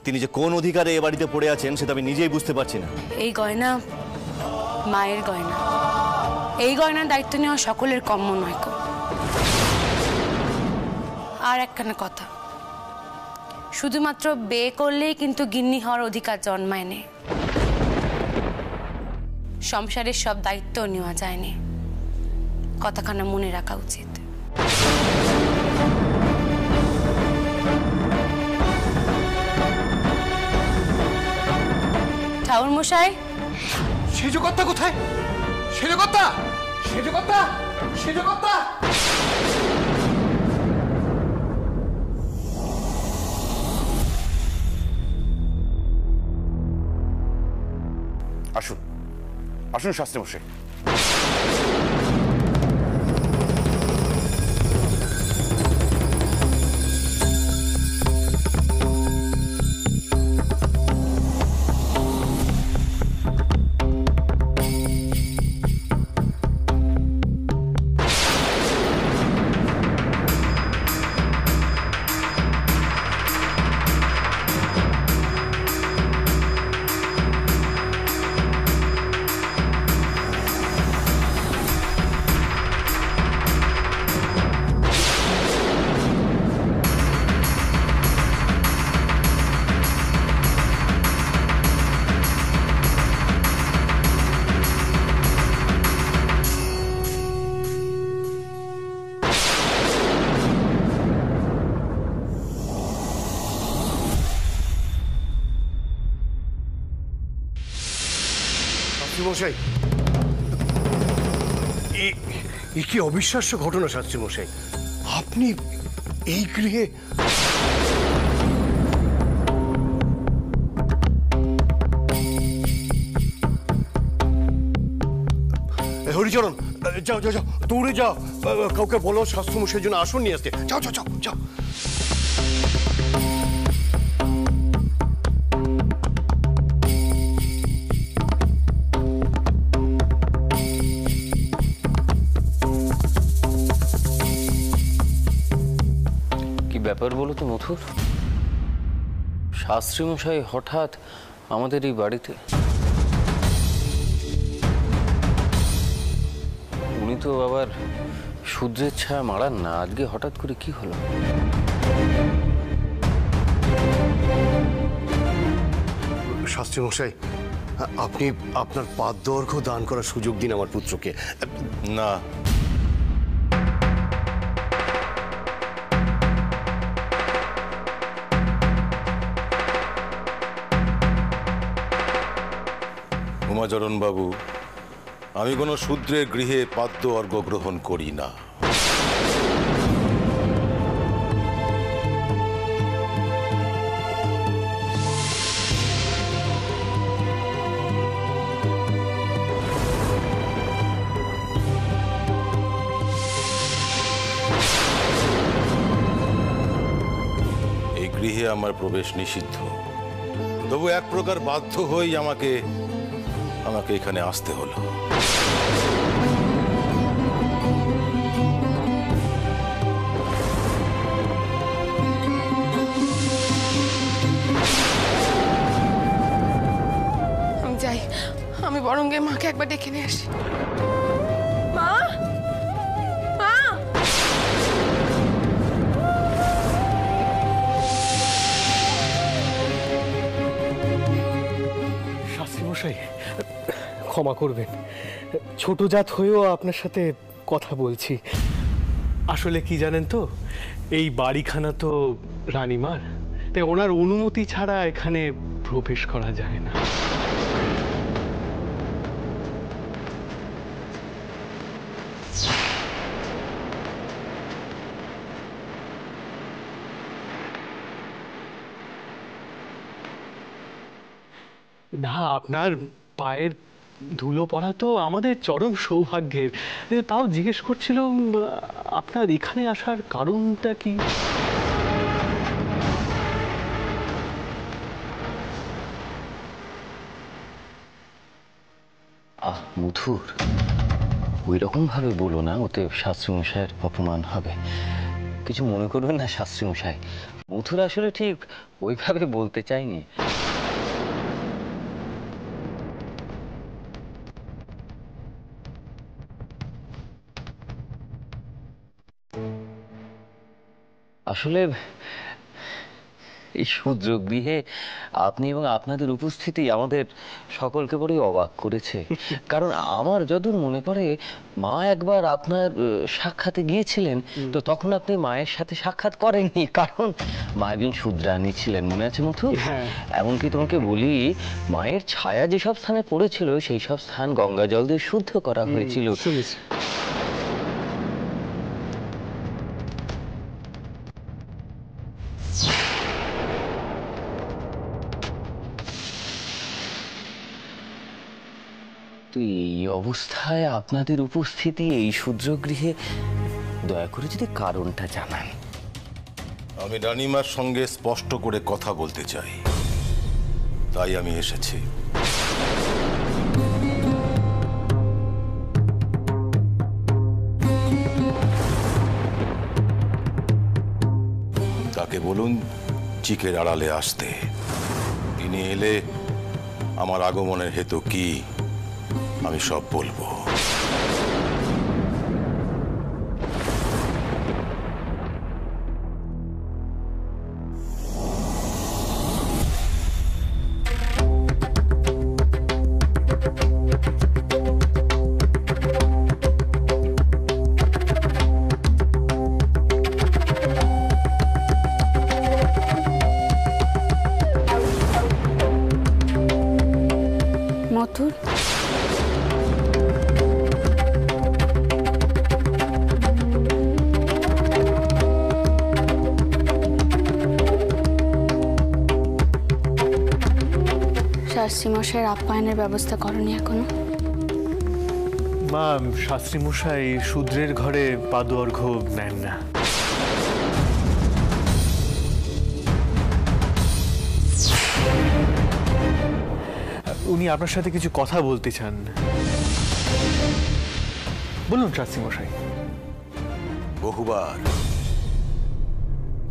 তিনি যে কোন অধিকারে এ বাড়িতে পড়ে আছেন সেটা আমি নিজেই বুঝতে পারছি না। এই গয়না মায়ের গয়না, এই গয়নার দায়িত্ব নেওয়া সকলের কম্য নয়। আর একখানা কথা, শুধুমাত্র বিয়ে করলেই কিন্তু গিন্নি হওয়ার অধিকার জন্মায় না। সংসারের সব দায়িত্ব নেওয়া যায়নি, কথাখানা মনে রাখা উচিত। ঠাকুর মশাই, সেজকর্তা কোথায়? সেজকর্তা, সেজকর্তা, সেজকর্তা! আসুন আসুন শাস্ত্রী মশাই। মশাই, এ কি অবিশ্বাস্য ঘটনা শাস্ত্রী মশাই! আপনি এই গৃহে? হরিচরণ, যাও যাও যাও, দৌড়ে যাও, কাউকে বলো শাস্ত্রী মশাইয়ের জন্য আসন নিয়ে আসতে। যাও যাও যাও যাও। ব্যাপার বলো তো মথুর, শাস্ত্রী মশাই হঠাৎ আমাদের এই বাড়িতে? উনি তো আবার শূদ্রের ছায়া মারান না, আজকে হঠাৎ করে কি হলো? শাস্ত্রী মশাই, আপনি আপনার পাদদৈর্ঘ্য দান করার সুযোগ দিন আমার পুত্রকে। না, উমাচরণ বাবু, আমি কোনো শূদ্রের গৃহে পাদ্য অর্ঘ্য গ্রহণ করি না। এই গৃহে আমার প্রবেশ নিষিদ্ধ, তবু এক প্রকার বাধ্য হয়েই আমাকে এখানে আসতে হলো। আমি যাই, আমি বরং গিয়ে মাকে একবার ডেকে নিয়ে আসি। মা, মা! শাস্ত্রী মশাই, ক্ষমা করবেন, ছোট জাত হয়েও আপনার সাথে কথা বলছি। আসলে কি জানেন তো, এই বাড়িখানা তো রানীমার, তাই ওনার অনুমতি ছাড়া এখানে প্রবেশ করা যায় না। না, আপনার পায়ের ধুলো পড়া তো আমাদের চরম সৌভাগ্যের। তাও জিজ্ঞেস করছিলাম, আপনার এখানে আসার কারণটা কি? মধুর, ওই রকম ভাবে বলো না, ওতে শাস্ত্রী মশাইয়ের অপমান হবে। কিছু মনে করবেন না শাস্ত্রী মশাই, মথুরা আসলে ঠিক ওইভাবে বলতে চাইনি। আসলে এই সুযোগ দিয়ে আপনি এবং আপনাদের উপস্থিতি আমাদের সকলকে বড়ই অবাক করেছে। কারণ আমার যতদূর মনে পড়ে, মা একবার আপনার সাক্ষাতে গিয়েছিলেন, তো তখন আপনি মায়ের সাথে সাক্ষাৎ করেননি, কারণ মা একজন শূদ্রাণী ছিলেন, মনে আছে মথু? এমনকি তোমাকে বলি, মায়ের ছায়া যেসব স্থানে পড়েছিল সেই সব স্থান গঙ্গা জল দিয়ে শুদ্ধ করা হয়েছিল। তো এই অবস্থায় আপনাদের উপস্থিতি এই শূদ্রগৃহে, দয়া করে যদি কারণটা জানান। আমি রানীমার সঙ্গে স্পষ্ট করে কথা বলতে চাই, তাই আমি এসেছি। তাকে বলুন চিকের আড়ালে আসতে। তিনি এলে আমার আগমনের হেতু কি আমি সব বলবো। মথুর, শাস্ত্রী মশাইয়ের আপ্যায়নের ব্যবস্থা করনি এখনো? মা, শাস্ত্রী মশাই শূদ্রের ঘরে পাদুর্ঘ্য নেন না। উনি আপনার সাথে কিছু কথা বলতে চান। বলুন শাস্ত্রী মশাই।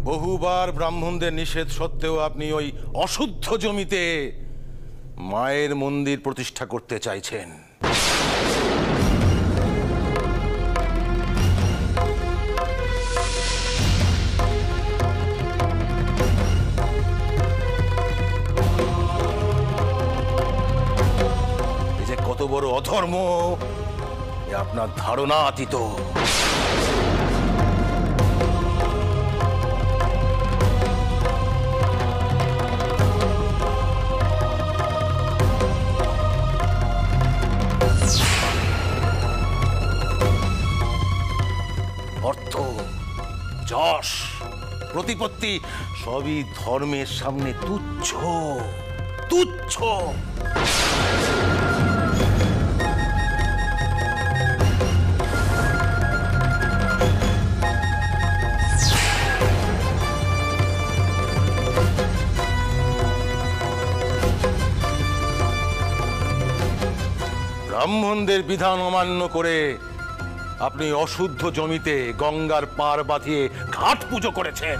বহুবার ব্রাহ্মণদের নিষেধ সত্ত্বেও আপনি ওই অশুদ্ধ জমিতে মায়ের মন্দির প্রতিষ্ঠা করতে চাইছেন। এই যে কত বড় অধর্ম, এ আপনার ধারণা অতীত। অর্থ, যশ, প্রতিপত্তি সবই ধর্মের সামনে তুচ্ছ, তুচ্ছ। ব্রাহ্মণদের বিধান অমান্য করে আপনি অশুদ্ধ জমিতে গঙ্গার পার বাঁধিয়ে ঘাট পুজো করেছেন।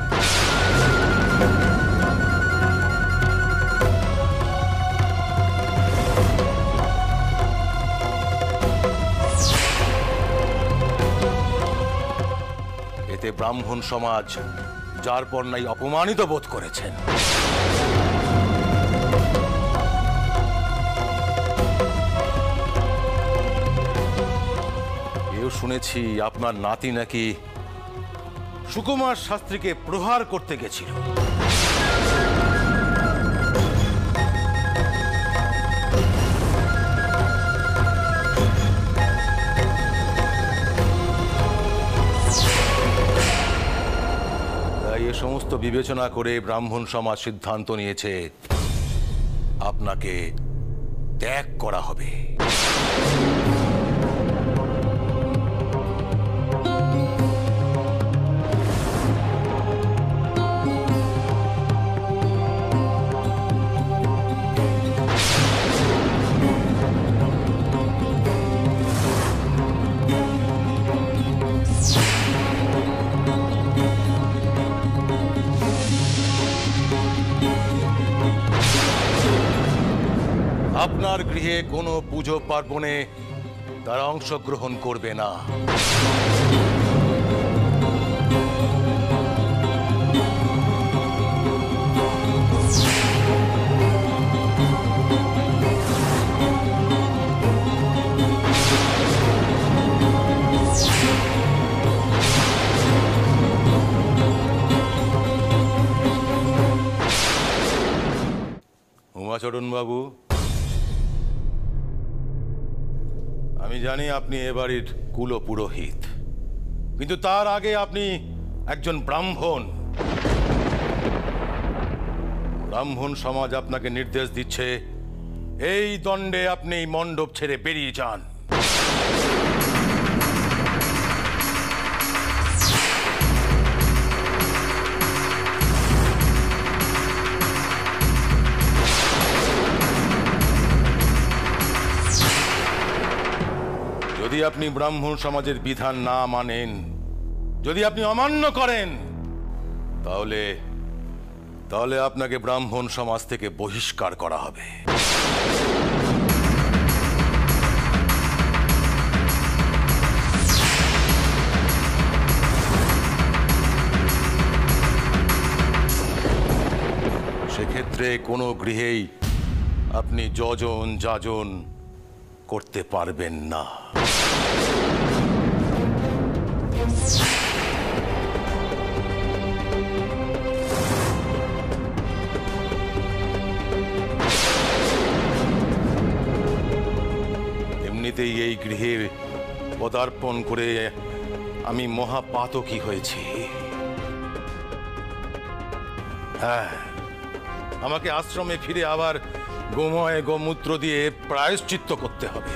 এতে ব্রাহ্মণ সমাজ যার পর নাই অপমানিত বোধ করেছেন। শুনেছি আপনার নাতি নাকি সুকুমার শাস্ত্রীকে প্রহার করতে গেছিল। তাই এ সমস্ত বিবেচনা করে ব্রাহ্মণ সমাজ সিদ্ধান্ত নিয়েছে আপনাকে ত্যাগ করা হবে। আপনার গৃহে কোনো পুজো পার্বণে তারা অংশগ্রহণ করবে না। উমাচরণ বাবু, আমি জানি আপনি এ বাড়ির কুলপুরোহিত, কিন্তু তার আগে আপনি একজন ব্রাহ্মণ। ব্রাহ্মণ সমাজ আপনাকে নির্দেশ দিচ্ছে এই দণ্ডে আপনি মণ্ডপ ছেড়ে বেরিয়ে যান। যদি আপনি ব্রাহ্মণ সমাজের বিধান না মানেন, যদি আপনি অমান্য করেন, তাহলে তাহলে আপনাকে ব্রাহ্মণ সমাজ থেকে বহিষ্কার করা হবে। সেক্ষেত্রে কোনো গৃহেই আপনি যজন যাজন করতে পারবেন না। এমনিতেই এই গৃহে পদার্পণ করে আমি মহাপাতকী হয়েছি। হ্যাঁ, আমাকে আশ্রমে ফিরে আবার গোময় গোমূত্র দিয়ে প্রায়শ্চিত্ত করতে হবে।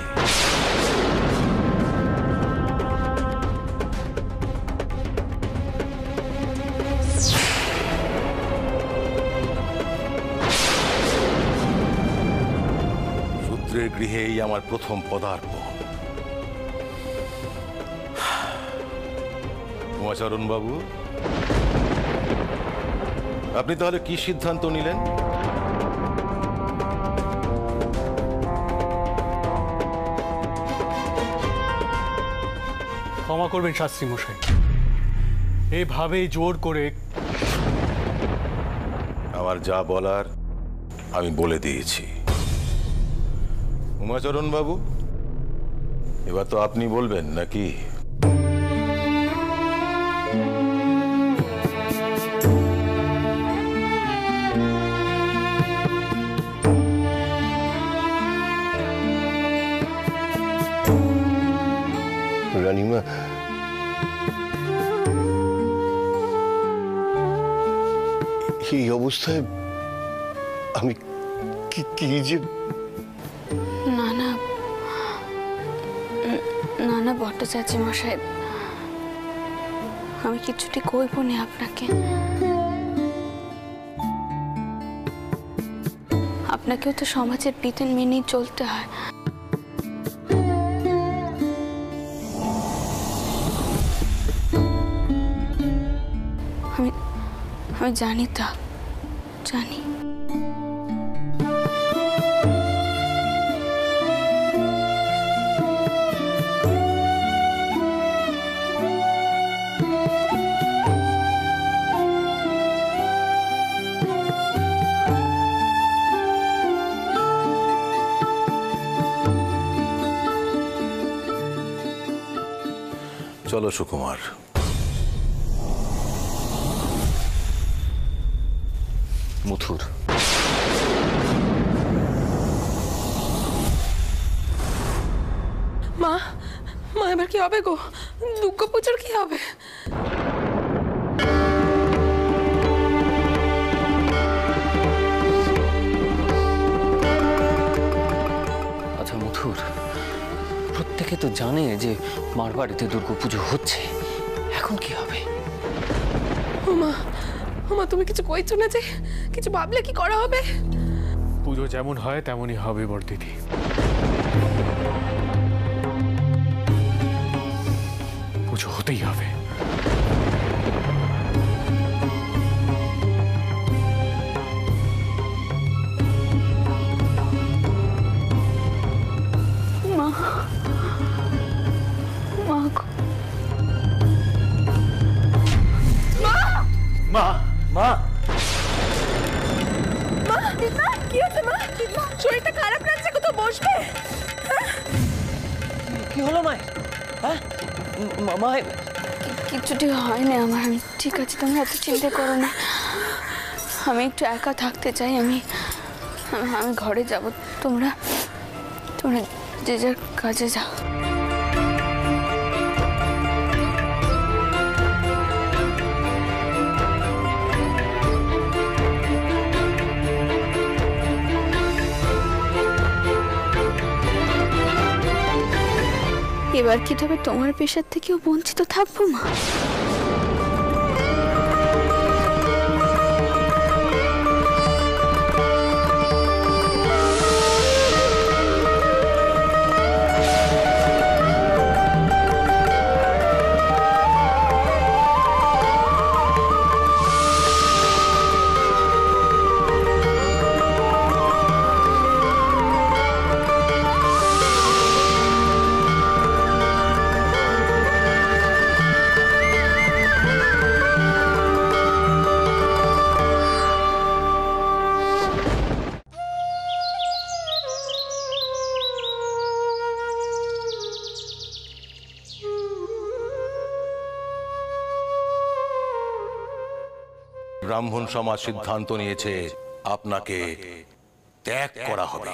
শূদ্রের গৃহেই আমার প্রথম পদার্পণ। উমাচরণ বাবু, আপনি তাহলে কি সিদ্ধান্ত নিলেন? ক্ষমা করবেন শাস্ত্রী মশাই, এভাবে জোর করে। আমার যা বলার আমি বলে দিয়েছি। উমাচরণ বাবু, এবার তো আপনি বলবেন নাকি? রানীমা, এই অবস্থায় আমি কি যে। না ভট্টাচার্য মশাই, আমি কিছুটি কইব না আপনাকে। আপনাকেও তো সমাজের বিধান মেনেই চলতে হয়। আমি জানি, তা জানি। চলো সুকুমার। মথুর, মা এবার কি হবে গো? দুর্গা পুজোর কি হবে? আচ্ছা মথুর, প্রত্যেকে তো জানে যে মার বাড়িতে দুর্গাপুজো হচ্ছে, এখন কি হবে? ওমা, তুমি কিছু কইছো না যে? কিছু ভাবলে কি করা হবে? পুজো যেমন হয় তেমনই হবে বড়দিদি। পুজো হতেই হবে। কি হচ্ছে মা? শরীরটা খারাপ লাগছে, কোথাও বসবে? কি হলো মায়ের? হ্যাঁ মায়ের কিছুটি হয়নি আমার, আমি ঠিক আছে, তোমরা এত চিন্তা করো না। আমি একটু একা থাকতে চাই, আমি ঘরে যাব। তোমরা যে যার কাজে যাও। এবার কি তবে তোমার পেশার থেকেও বঞ্চিত থাকবো মা? ব্রাহ্মণ সমাজ সিদ্ধান্ত নিয়েছে আপনাকে ত্যাগ করা হবে।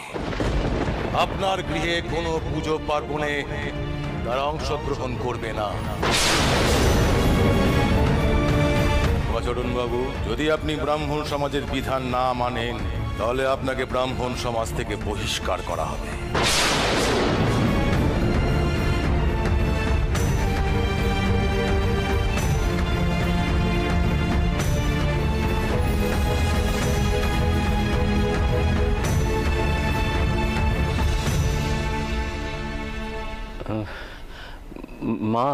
আপনার গৃহে কোনো পুজো পার্বণে তারা অংশগ্রহণ করবে না। বাবু, যদি আপনি ব্রাহ্মণ সমাজের বিধান না মানেন তাহলে আপনাকে ব্রাহ্মণ সমাজ থেকে বহিষ্কার করা হবে। মা,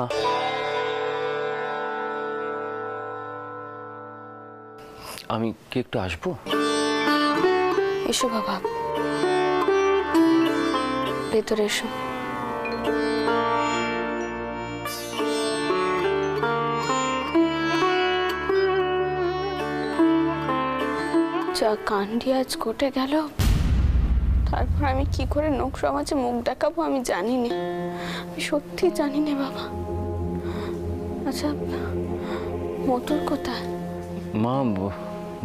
আমি কি একটু আসবো? এসো বাবা, ভেতরে এসো। যা কাণ্ডি আজ ঘটে গেল, তারপর আমি কি করে লোক সমাজে মুখ দেখাবো আমি জানি না, আমি সত্যি জানি না বাবা। আচ্ছা, মথুর কোথায়? মা,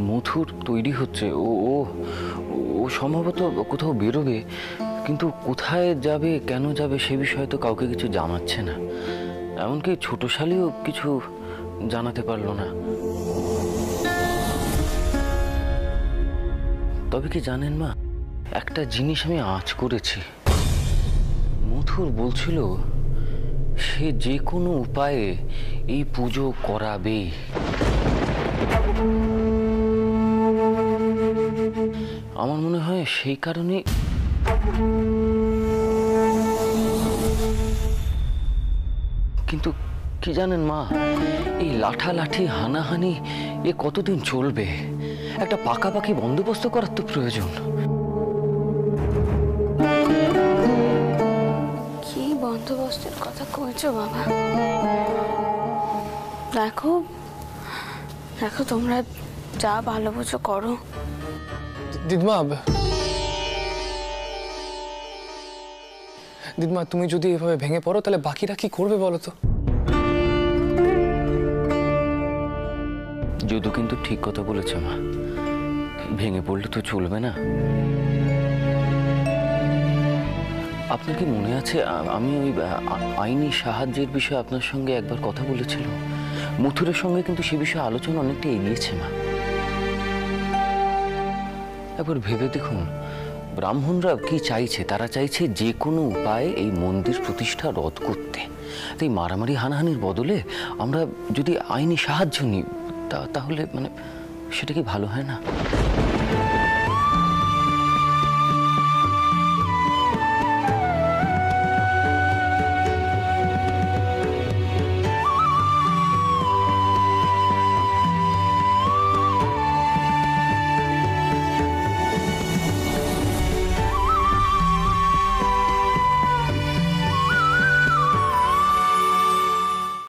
মথুর তৈরি হচ্ছে, ও ও ও সম্ভবত কোথাও বেরোবে, কিন্তু কোথায় যাবে, কেন যাবে সে বিষয়ে তো কাউকে কিছু জানাচ্ছে না। এমনকি ছোট শালিও কিছু জানাতে পারলো না। তবে কি জানেন মা, একটা জিনিস আমি আঁচ করেছি। মথুর বলছিল সে যে কোনো উপায়ে এই পুজো করাবেই। আমার মনে হয় সেই কারণে কিন্তু কি জানেন মা, এই লাঠালাঠি হানাহানি এ কতদিন চলবে? একটা পাকাপাকি বন্দোবস্ত করার তো প্রয়োজন। কি বন্দোবস্তের কথা কইছো বাবা? দেখো দেখো, তোমরা যা ভালো বুঝো করো। দিদমা, তুমি যদি এভাবে ভেঙে পড়ো তাহলে বাকিরা কি করবে বলো তো? যদু কিন্তু ঠিক কথা বলেছে মা, ভেঙে পড়লে তো চলবে না। আপনার কি মনে আছে আমি ওই আইনি সাহায্যের বিষয়ে আপনার সঙ্গে একবার কথা বলেছিলাম? মথুরের সঙ্গে কিন্তু সে বিষয়ে আলোচনা অনেকটা এগিয়েছে মা। একবার ভেবে দেখুন, ব্রাহ্মণরা কি চাইছে? তারা চাইছে যে কোনো উপায়ে এই মন্দির প্রতিষ্ঠা রদ করতে। তাই মারামারি হানাহানির বদলে আমরা যদি আইনি সাহায্য নিই তাহলে মানে সেটা কি ভালো হয় না?